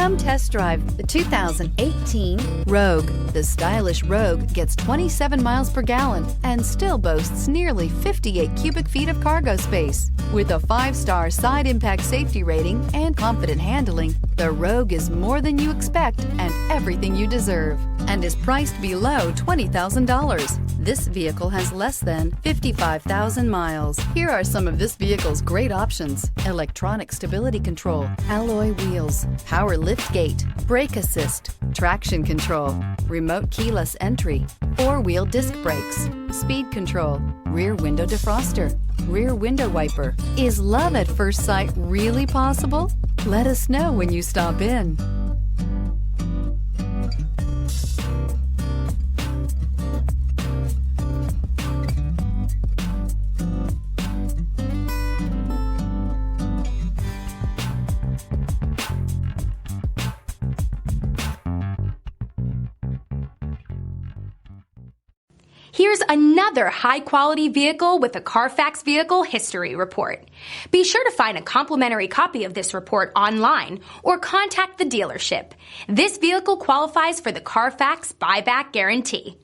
Come test drive the 2018 Rogue. The stylish Rogue gets 27 miles per gallon and still boasts nearly 58 cubic feet of cargo space. With a 5-star side impact safety rating and confident handling, the Rogue is more than you expect and everything you deserve, and is priced below $20,000. This vehicle has less than 55,000 miles. Here are some of this vehicle's great options: electronic stability control, alloy wheels, power liftgate, brake assist, traction control, remote keyless entry, 4-wheel disc brakes, speed control, rear window defroster, rear window wiper. Is love at first sight really possible? Let us know when you stop in. Here's another high-quality vehicle with a Carfax Vehicle History Report. Be sure to find a complimentary copy of this report online or contact the dealership. This vehicle qualifies for the Carfax Buyback Guarantee.